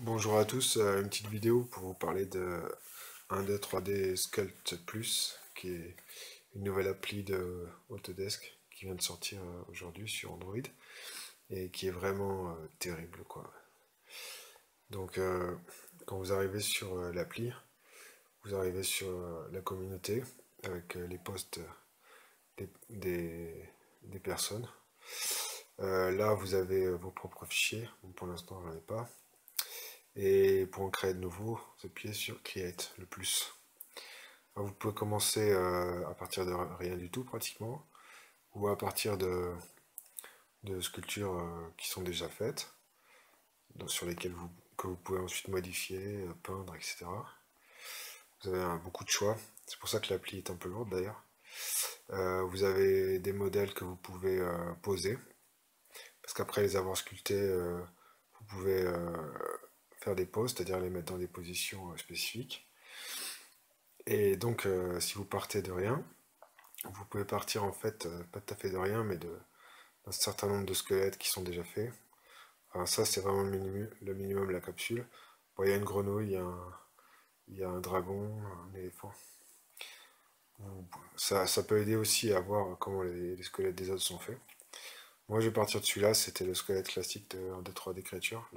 Bonjour à tous, une petite vidéo pour vous parler de 1D 3D Sculpt Plus, qui est une nouvelle appli de Autodesk qui vient de sortir aujourd'hui sur Android et qui est vraiment terrible quoi. Donc quand vous arrivez sur l'appli, vous arrivez sur la communauté avec les posts des personnes. Là vous avez vos propres fichiers, bon, pour l'instant j'en ai pas. Et pour en créer de nouveaux, vous appuyez sur Create, le plus. Alors, vous pouvez commencer à partir de rien du tout pratiquement, ou à partir de sculptures qui sont déjà faites, sur lesquelles que vous pouvez ensuite modifier, peindre, etc. Vous avez beaucoup de choix, c'est pour ça que l'appli est un peu lourde d'ailleurs. Vous avez des modèles que vous pouvez poser, parce qu'après les avoir sculptés, vous pouvez faire des poses, c'est-à-dire les mettre dans des positions spécifiques. Et donc, si vous partez de rien, vous pouvez partir en fait, pas tout à fait de rien, mais d'un certain nombre de squelettes qui sont déjà faits. Enfin, ça, c'est vraiment le minimum de la capsule. Bon, il y a une grenouille, il y a un dragon, un éléphant. Ça peut aider aussi à voir comment les squelettes des autres sont faits. Moi, je vais partir de celui-là, c'était le squelette classique de 1, 2, 3D Creature,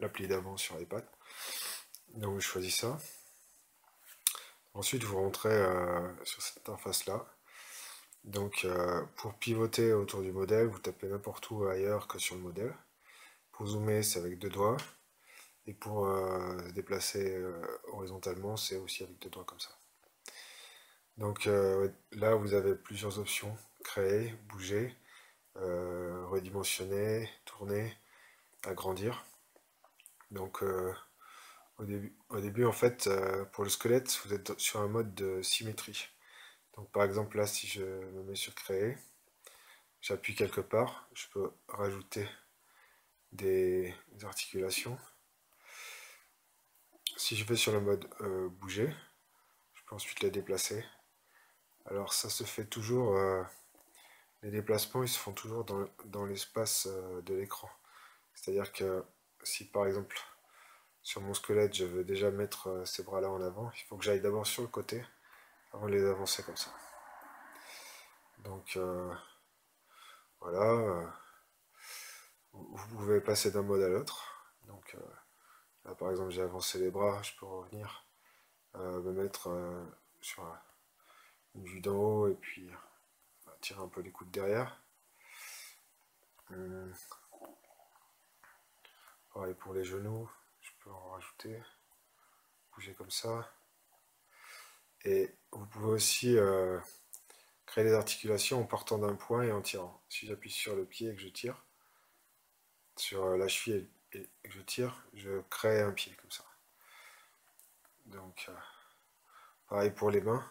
l'appli d'avant sur iPad. Donc, je choisis ça. Ensuite, vous rentrez sur cette interface-là. Donc, pour pivoter autour du modèle, vous tapez n'importe où ailleurs que sur le modèle. Pour zoomer, c'est avec deux doigts. Et pour se déplacer horizontalement, c'est aussi avec deux doigts comme ça. Donc là, vous avez plusieurs options. Créer, bouger, redimensionner, tourner, agrandir. Donc au début en fait, pour le squelette, vous êtes sur un mode de symétrie. Donc par exemple là, si je me mets sur créer, j'appuie quelque part, je peux rajouter des articulations. Si je vais sur le mode bouger, je peux ensuite les déplacer. Alors ça se fait toujours, les déplacements ils se font toujours dans l'espace de l'écran. C'est-à-dire que si par exemple sur mon squelette je veux déjà mettre ces bras-là en avant, il faut que j'aille d'abord sur le côté avant de les avancer comme ça. Donc voilà, vous pouvez passer d'un mode à l'autre. Donc là par exemple j'ai avancé les bras, je peux revenir, me mettre sur une vue d'en haut et puis tirer un peu les coudes derrière. Pareil pour les genoux, je peux en rajouter, bouger comme ça. Et vous pouvez aussi créer des articulations en partant d'un point et en tirant. Si j'appuie sur le pied et que je tire, sur la cheville et que je tire, je crée un pied comme ça. Donc pareil pour les mains.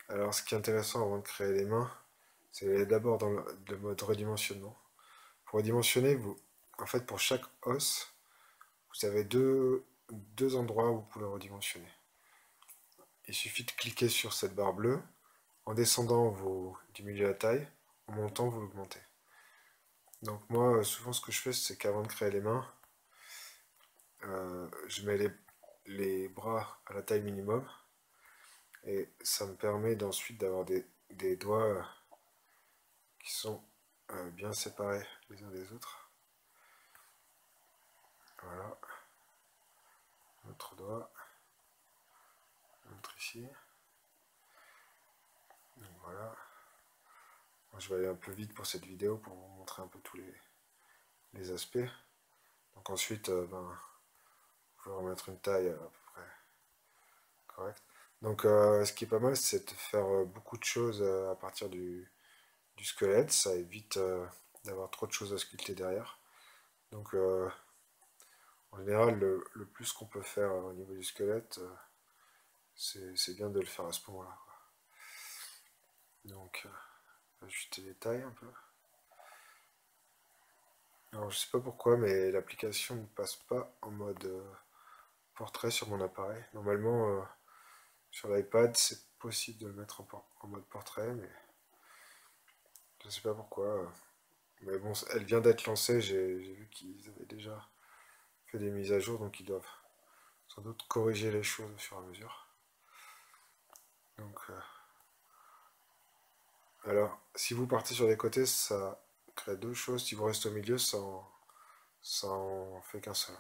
Alors ce qui est intéressant avant de créer les mains, c'est d'abord dans le mode redimensionnement. Pour redimensionner, en fait pour chaque os, vous avez deux endroits où vous pouvez redimensionner. Il suffit de cliquer sur cette barre bleue. En descendant, vous diminuez la taille. En montant, vous l'augmentez. Donc moi, souvent, ce que je fais, c'est qu'avant de créer les mains, je mets les bras à la taille minimum. Et ça me permet d'ensuite d'avoir des doigts qui sont bien séparés les uns des autres. Voilà. Un autre doigt. Un autre ici. Donc voilà. Moi, je vais aller un peu vite pour cette vidéo pour vous montrer un peu tous les aspects. Donc ensuite, je vais remettre une taille à peu près correcte. Donc ce qui est pas mal, c'est de faire beaucoup de choses à partir du squelette. Ça évite d'avoir trop de choses à sculpter derrière. Donc en général, le plus qu'on peut faire au niveau du squelette, c'est bien de le faire à ce moment-là. Donc ajuster les tailles un peu. Alors je sais pas pourquoi, mais l'application ne passe pas en mode portrait sur mon appareil. Normalement, sur l'iPad, c'est possible de le mettre en mode portrait, mais je sais pas pourquoi. Mais bon, elle vient d'être lancée, j'ai vu qu'ils avaient déjà fait des mises à jour, donc ils doivent sans doute corriger les choses au fur et à mesure. Donc, alors, si vous partez sur les côtés, ça crée deux choses. Si vous restez au milieu, ça en fait qu'un seul.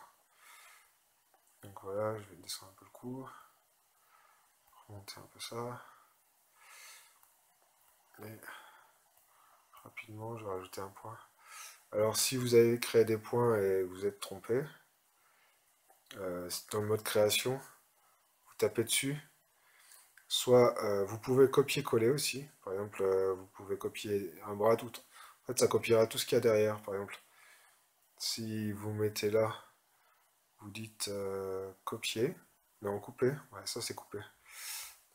Donc voilà, je vais descendre un peu le coup, remonter un peu ça. Et rapidement, je vais rajouter un point. Alors, si vous avez créé des points et vous êtes trompé, dans le mode création, vous tapez dessus. Soit vous pouvez copier-coller aussi. Par exemple, vous pouvez copier un bras tout. En fait, ça copiera tout ce qu'il y a derrière. Par exemple, si vous mettez là, vous dites copier. Non, couper. Ouais, ça c'est couper.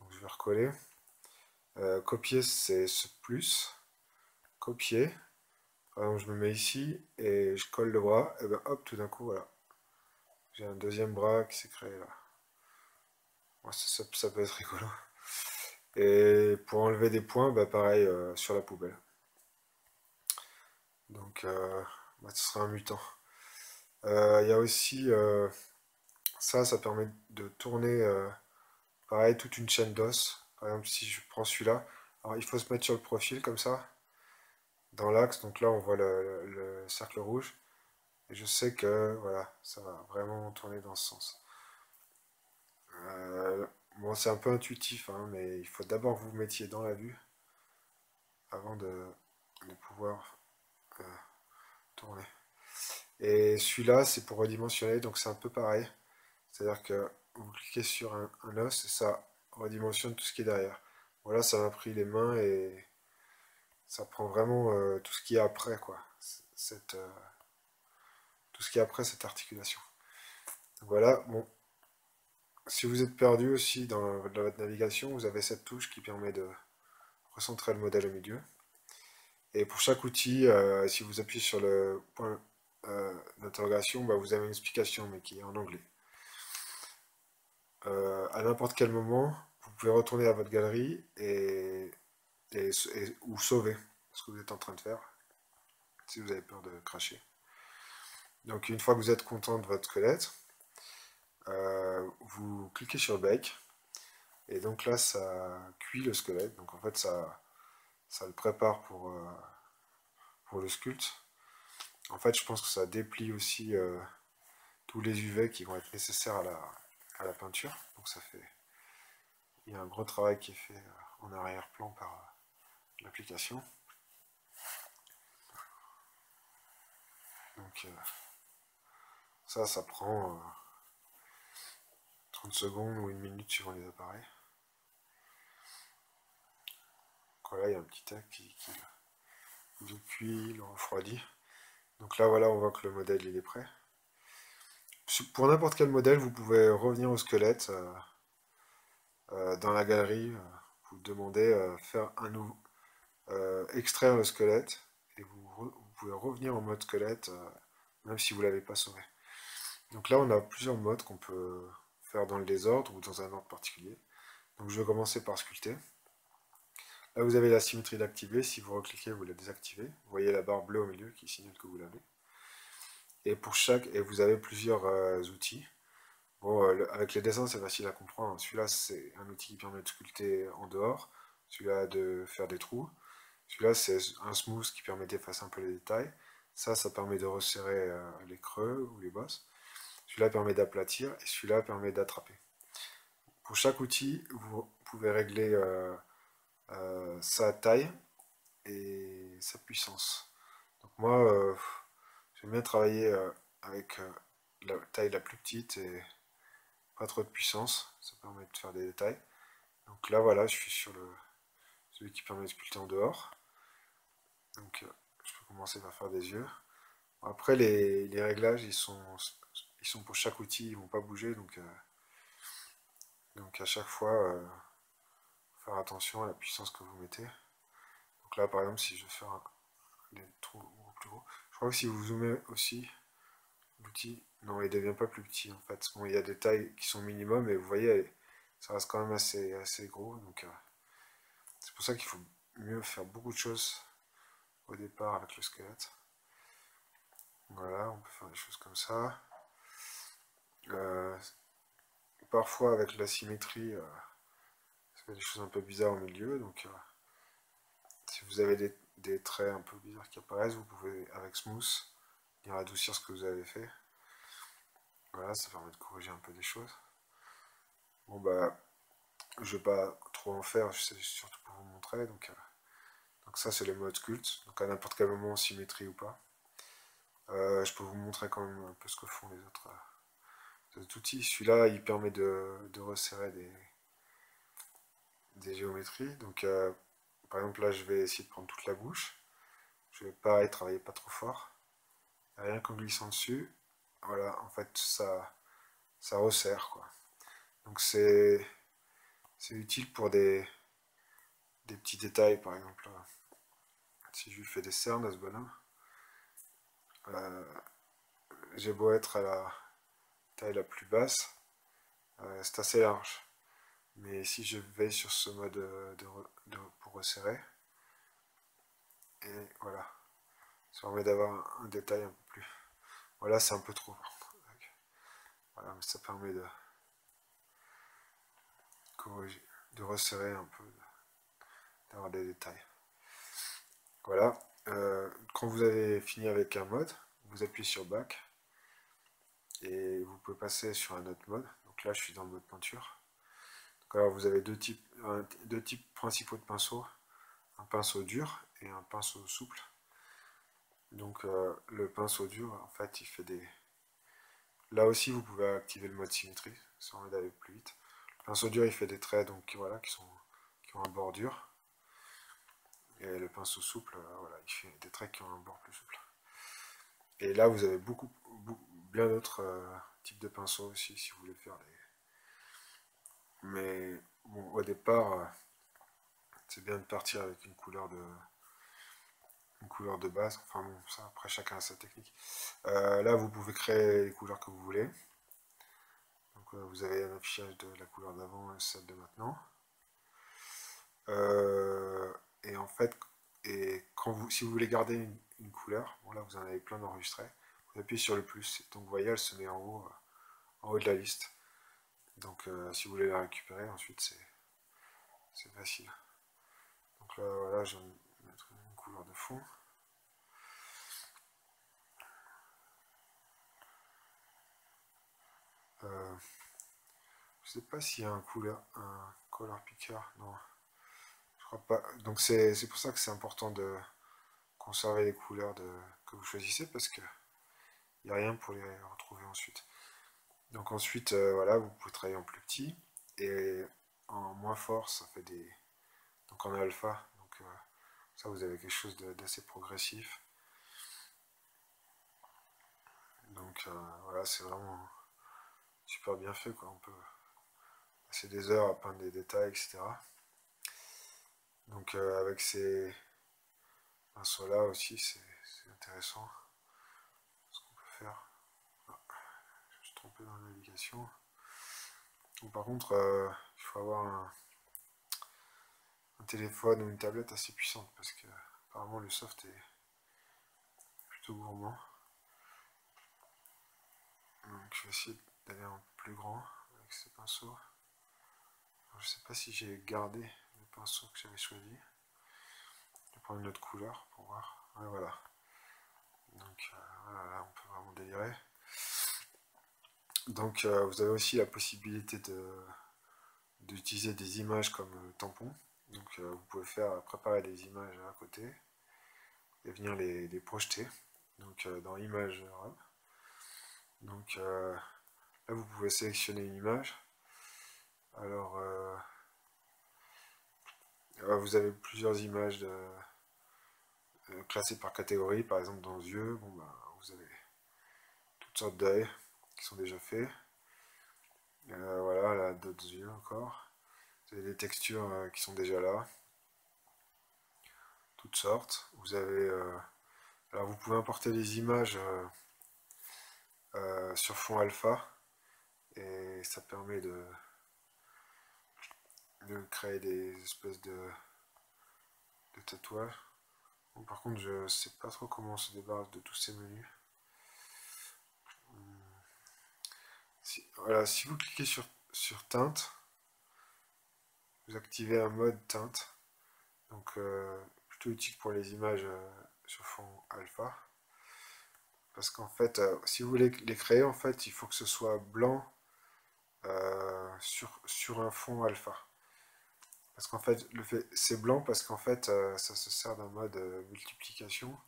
Donc je vais recoller. Copier, c'est ce plus. Copier. Par exemple, je me mets ici et je colle le bras. Et ben hop, tout d'un coup, voilà. J'ai un deuxième bras qui s'est créé là. Ouais, ça peut être rigolo. Et pour enlever des points, bah pareil, sur la poubelle. Donc, bah, ce sera un mutant. Il y a aussi ça permet de tourner pareil toute une chaîne d'os. Par exemple, si je prends celui-là, alors il faut se mettre sur le profil comme ça, dans l'axe. Donc là, on voit le cercle rouge. Et je sais que voilà, ça va vraiment tourner dans ce sens. Bon, c'est un peu intuitif, hein, mais il faut d'abord que vous mettiez dans la vue avant de pouvoir euh, tourner. Et celui-là, c'est pour redimensionner, donc c'est un peu pareil. C'est-à-dire que vous cliquez sur un os et ça redimensionne tout ce qui est derrière. Voilà, ça m'a pris les mains et ça prend vraiment tout ce qui est après, quoi. Tout ce qui est après cette articulation. Donc voilà, bon. Si vous êtes perdu aussi dans votre navigation, vous avez cette touche qui permet de recentrer le modèle au milieu. Et pour chaque outil, si vous appuyez sur le point d'interrogation, bah, vous avez une explication, mais qui est en anglais. À n'importe quel moment, vous pouvez retourner à votre galerie ou sauver ce que vous êtes en train de faire, si vous avez peur de cracher. Donc une fois que vous êtes content de votre squelette, vous cliquez sur Bake, et donc là ça cuit le squelette, donc en fait ça le prépare pour le sculpte. En fait je pense que ça déplie aussi tous les UV qui vont être nécessaires à la peinture, donc ça fait... Il y a un gros travail qui est fait en arrière-plan par l'application. Donc ça prend 30 secondes ou une minute suivant les appareils. Donc voilà, il y a un petit tac qui le cuit, le refroidit. Donc là, voilà, on voit que le modèle il est prêt. Pour n'importe quel modèle, vous pouvez revenir au squelette dans la galerie. Vous demandez faire un nouveau, extraire le squelette et vous pouvez revenir en mode squelette même si vous ne l'avez pas sauvé. Donc là, on a plusieurs modes qu'on peut faire dans le désordre ou dans un ordre particulier. Donc je vais commencer par sculpter. Là, vous avez la symétrie d'activer. Si vous recliquez, vous la désactivez. Vous voyez la barre bleue au milieu qui signale que vous l'avez. Et vous avez plusieurs outils. Bon, avec les dessins, c'est facile à comprendre. Celui-là, c'est un outil qui permet de sculpter en dehors. Celui-là, de faire des trous. Celui-là, c'est un smooth qui permet d'effacer un peu les détails. Ça permet de resserrer les creux ou les bosses. Celui-là permet d'aplatir et celui-là permet d'attraper. Pour chaque outil, vous pouvez régler sa taille et sa puissance. Donc moi, j'aime bien travailler avec la taille la plus petite et pas trop de puissance. Ça permet de faire des détails. Donc là, voilà, je suis sur celui qui permet de sculpter en dehors. Donc je peux commencer par faire des yeux. Après, les réglages, ils sont pour chaque outil, ils vont pas bouger. Donc à chaque fois, faire attention à la puissance que vous mettez. Donc là, par exemple, si je veux faire des trous plus gros, je crois que si vous zoomez aussi, l'outil, non, il ne devient pas plus petit en fait. Bon, il y a des tailles qui sont minimum, et vous voyez, ça reste quand même assez gros. Donc c'est pour ça qu'il faut mieux faire beaucoup de choses au départ avec le squelette. Voilà, on peut faire des choses comme ça. Euh, Parfois avec la symétrie, ça fait des choses un peu bizarres au milieu. Donc si vous avez des traits un peu bizarres qui apparaissent, vous pouvez avec Smooth venir adoucir ce que vous avez fait. Voilà, ça permet de corriger un peu des choses. Bon bah, je vais pas trop en faire, c'est surtout pour vous montrer. Donc ça c'est le mode sculpt, donc à n'importe quel moment, symétrie ou pas. Je peux vous montrer quand même un peu ce que font les autres outils. Celui-là, il permet de resserrer des géométries. Donc par exemple là, je vais essayer de prendre toute la bouche. Je vais pareil travailler pas trop fort. Rien qu'en glissant dessus, voilà, en fait ça resserre quoi. Donc c'est utile pour des petits détails, par exemple. Si je lui fais des cernes à ce bonhomme, euh, j'ai beau être à la taille la plus basse, c'est assez large. Mais si je vais sur ce mode pour resserrer, et voilà, ça permet d'avoir un détail un peu plus. Voilà, c'est un peu trop. Voilà, mais ça permet de corriger, de resserrer un peu, d'avoir des détails. Voilà. Quand vous avez fini avec un mode, vous appuyez sur Back et vous pouvez passer sur un autre mode. Donc là, je suis dans le mode peinture. Donc alors, vous avez deux types principaux de pinceaux, un pinceau dur et un pinceau souple. Donc le pinceau dur, en fait, il fait des... Là aussi, vous pouvez activer le mode symétrie, ça permet d'aller plus vite. Le pinceau dur, il fait des traits donc voilà, qui ont un bord dur. Et le pinceau souple, voilà, il fait des traits qui ont un bord plus souple. Et là, vous avez bien d'autres types de pinceaux aussi, si vous voulez faire des... Mais bon, au départ, c'est bien de partir avec une couleur de base. Enfin bon, ça, après, chacun a sa technique. Là, vous pouvez créer les couleurs que vous voulez. Donc, vous avez un affichage de la couleur d'avant et celle de maintenant. Et en fait, si vous voulez garder une couleur, bon là, vous en avez plein d'enregistrés. Vous appuyez sur le plus. Donc, vous voyez, elle se met en haut de la liste. Donc si vous voulez la récupérer, ensuite c'est facile. Donc là voilà, je vais mettre une couleur de fond. Euh, je sais pas s'il y a un color picker, non, je crois pas. Donc c'est pour ça que c'est important de conserver les couleurs que vous choisissez parce que il n'y a rien pour les retrouver ensuite. Donc ensuite voilà, vous pouvez travailler en plus petit et en moins fort, ça fait des... Donc en alpha, donc ça vous avez quelque chose d'assez progressif. Donc voilà, c'est vraiment super bien fait quoi. On peut passer des heures à peindre des détails, etc. Donc avec ces pinceaux là aussi, c'est intéressant ce qu'on peut faire. Ah, je me suis trompé dans la navigation. Donc, par contre, il faut avoir un téléphone ou une tablette assez puissante parce que apparemment le soft est plutôt gourmand. Donc je vais essayer d'aller un peu plus grand avec ces pinceaux. Alors, je sais pas si j'ai gardé le pinceau que j'avais choisi. Je vais prendre une autre couleur pour voir. Ouais, voilà. Donc voilà, là, on peut vraiment délirer. Donc vous avez aussi la possibilité d'utiliser des images comme tampon. Donc vous pouvez préparer des images à côté et venir les projeter. Donc dans Images Hub. Donc là vous pouvez sélectionner une image. Alors vous avez plusieurs images classées par catégorie. Par exemple dans yeux, bon, bah, vous avez toutes sortes d'œils qui sont déjà faits. Voilà, là d'autres yeux encore. Vous avez des textures qui sont déjà là, toutes sortes. Vous avez, alors vous pouvez importer des images sur fond alpha et ça permet de créer des espèces de tatouages. Bon, par contre, je sais pas trop comment on se débarrasse de tous ces menus. Voilà, si vous cliquez sur teinte, vous activez un mode teinte. Donc plutôt utile pour les images sur fond alpha. Parce qu'en fait, si vous voulez les créer, en fait, il faut que ce soit blanc sur un fond alpha. Parce qu'en fait, c'est blanc parce qu'en fait, ça se sert d'un mode multiplication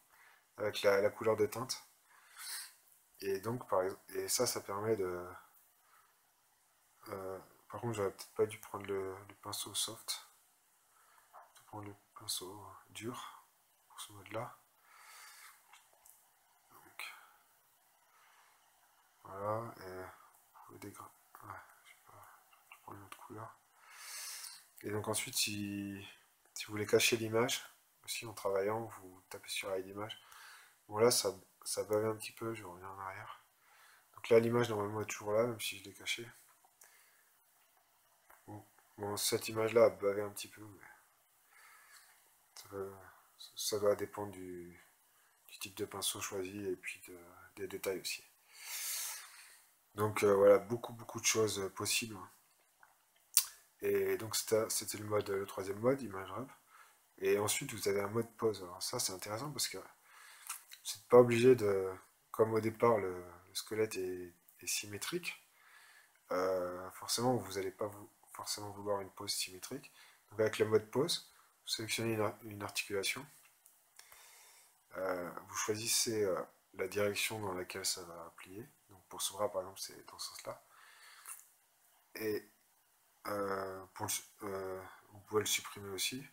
avec la couleur de teinte. Et donc, et ça permet de... par contre, j'aurais peut-être pas dû prendre le pinceau soft. Je vais prendre le pinceau dur pour ce mode-là. Donc, voilà, et vous pouvez dégrader. Ouais, je sais pas, je prends une autre couleur. Et donc ensuite, si vous voulez cacher l'image, aussi en travaillant, vous tapez sur ID image. Bon là, ça bave un petit peu, je reviens en arrière. Donc là, l'image normalement est toujours là, même si je l'ai cachée. Bon, cette image-là a bavé un petit peu, mais ça doit dépendre du type de pinceau choisi et puis des détails aussi. Donc voilà, beaucoup de choses possibles. Et donc c'était le troisième mode, image wrap. Et ensuite vous avez un mode pause. Alors ça c'est intéressant parce que vous n'êtes pas obligé de, comme au départ le squelette est symétrique, forcément vous n'allez pas forcément vouloir une pose symétrique. Donc avec le mode pause, vous sélectionnez une articulation, vous choisissez la direction dans laquelle ça va plier. Donc pour ce bras par exemple c'est dans ce sens-là. Et vous pouvez le supprimer aussi.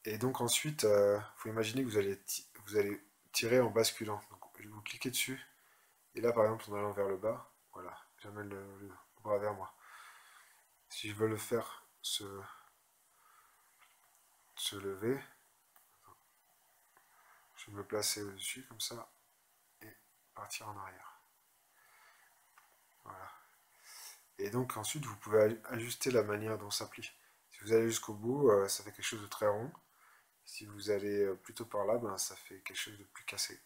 Et donc ensuite, il faut imaginer que vous allez tirer en basculant. Donc vous cliquez dessus, et là par exemple en allant vers le bas, voilà, j'amène le bras vers moi. Si je veux le faire se lever, je vais me placer au-dessus comme ça, et partir en arrière. Voilà. Et donc ensuite vous pouvez ajuster la manière dont ça plie. Si vous allez jusqu'au bout, ça fait quelque chose de très rond. Si vous allez plutôt par là, ben, ça fait quelque chose de plus cassé.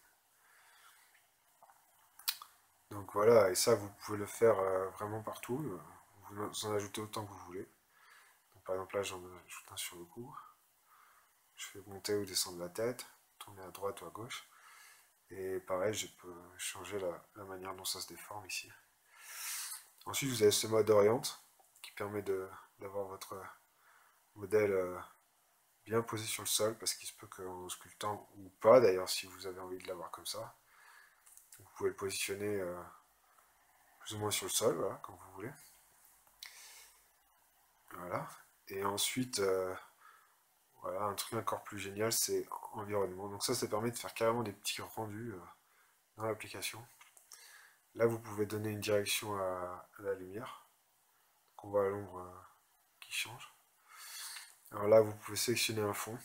Donc voilà, et ça vous pouvez le faire vraiment partout. Vous en ajoutez autant que vous voulez. Donc, par exemple là j'en ajoute un sur le cou. Je fais monter ou descendre la tête, tourner à droite ou à gauche. Et pareil, je peux changer la manière dont ça se déforme ici. Ensuite vous avez ce mode oriente qui permet d'avoir votre modèle bien posé sur le sol, parce qu'il se peut qu'en sculptant, ou pas d'ailleurs si vous avez envie de l'avoir comme ça, vous pouvez le positionner plus ou moins sur le sol, voilà, comme vous voulez. Voilà. Et ensuite, voilà, un truc encore plus génial, c'est environnement. Donc ça permet de faire carrément des petits rendus dans l'application. Là, vous pouvez donner une direction à la lumière. Donc on voit l'ombre qui change. Alors là, vous pouvez sélectionner un fond.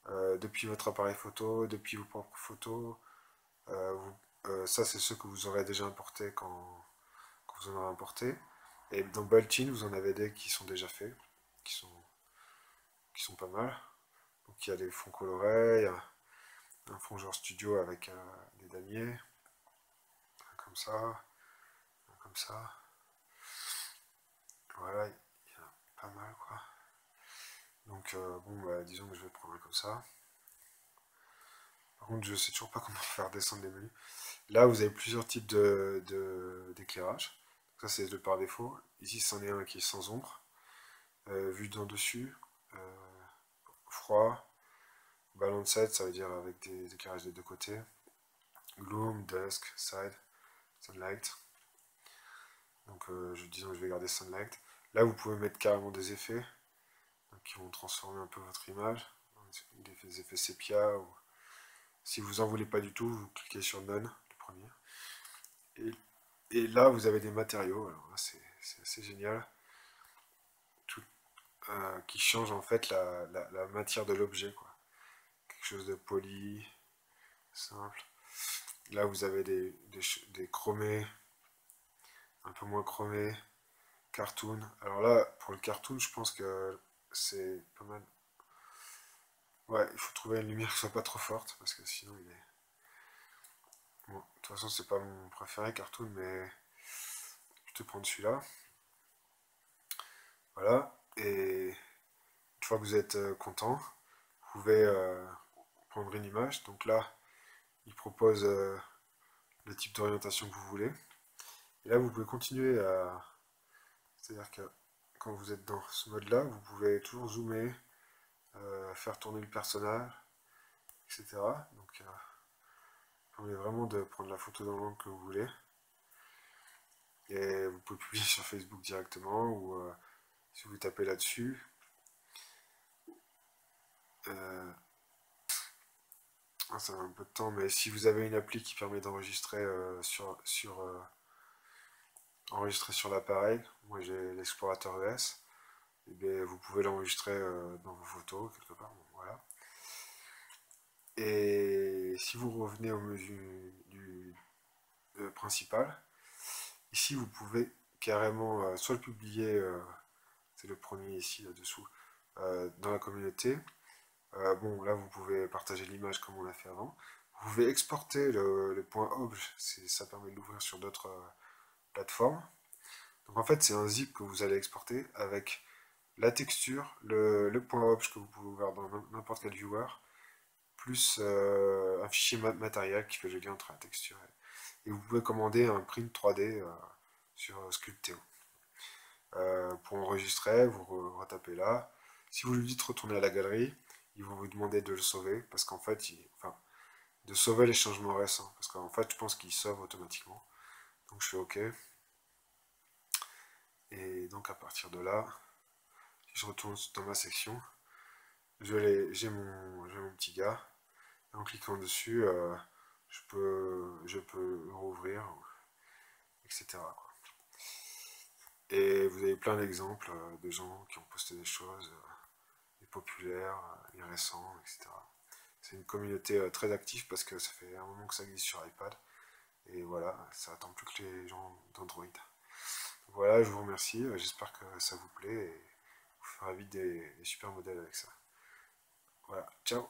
Depuis votre appareil photo, depuis vos propres photos. Ça, c'est ceux que vous aurez déjà importés quand vous en aurez importé. Et dans Built-in, vous en avez des qui sont déjà faits, qui sont pas mal. Donc il y a des fonds colorés, il y a un fond genre studio avec des damiers, comme ça, comme ça. Voilà, il y en a pas mal quoi. Donc bon, bah, disons que je vais prendre un comme ça. Par contre, je sais toujours pas comment faire descendre les menus. Là, vous avez plusieurs types d'éclairage. Ça, c'est le par défaut. Ici, c'en est un qui est sans ombre. Vue d'en dessus. Froid. Balanced, ça veut dire avec des éclairages des deux côtés. Gloom, dusk, side, sunlight. Donc, disons que je vais garder sunlight. Là, vous pouvez mettre carrément des effets qui vont transformer un peu votre image. Des effets sépia. Ou... Si vous en voulez pas du tout, vous cliquez sur None, le premier. Et là, vous avez des matériaux. Alors là, c'est assez génial. Qui changent en fait la matière de l'objet, quoi. Quelque chose de poli, simple. Là, vous avez des chromés, un peu moins chromés, cartoon. Alors là, pour le cartoon, je pense que c'est pas mal. Ouais, il faut trouver une lumière qui soit pas trop forte, parce que sinon il est... Bon, de toute façon, c'est pas mon préféré, cartoon, mais plutôt prendre celui-là. Voilà, et une fois que vous êtes content, vous pouvez prendre une image. Donc là, il propose le type d'orientation que vous voulez. Et là, vous pouvez continuer à... C'est-à-dire que quand vous êtes dans ce mode-là, vous pouvez toujours zoomer, faire tourner le personnage, etc. Donc, permet vraiment de prendre la photo dans l'angle que vous voulez. Et vous pouvez publier sur Facebook directement ou si vous tapez là-dessus. Ça va un peu de temps, mais si vous avez une appli qui permet d'enregistrer enregistrer sur l'appareil, moi j'ai l'explorateur ES, et bien vous pouvez l'enregistrer dans vos photos quelque part. Bon, voilà. Et si vous revenez au menu du principal, ici vous pouvez carrément soit le publier, c'est le premier ici là-dessous, dans la communauté. Bon, là vous pouvez partager l'image comme on l'a fait avant. Vous pouvez exporter le point obj, ça permet de l'ouvrir sur d'autres plateformes. Donc en fait c'est un zip que vous allez exporter avec la texture, le point obj que vous pouvez ouvrir dans n'importe quel viewer, plus un fichier matériel qui fait le lien entre la texture et vous pouvez commander un print 3D sur Sculpteo. Pour enregistrer, vous retapez là. Si vous lui dites retourner à la galerie, ils vont vous demander de le sauver parce qu'en fait, enfin, de sauver les changements récents parce qu'en fait, je pense qu'il sauve automatiquement. Donc je fais OK. Et donc à partir de là, si je retourne dans ma section, j'ai mon petit gars. Et en cliquant dessus, je peux rouvrir, etc. quoi. Et vous avez plein d'exemples de gens qui ont posté des choses, les populaires, les récents, etc. C'est une communauté très active parce que ça fait un moment que ça existe sur iPad. Et voilà, ça attend plus que les gens d'Android. Voilà, je vous remercie, j'espère que ça vous plaît et vous fera vite des super modèles avec ça. Voilà, ciao!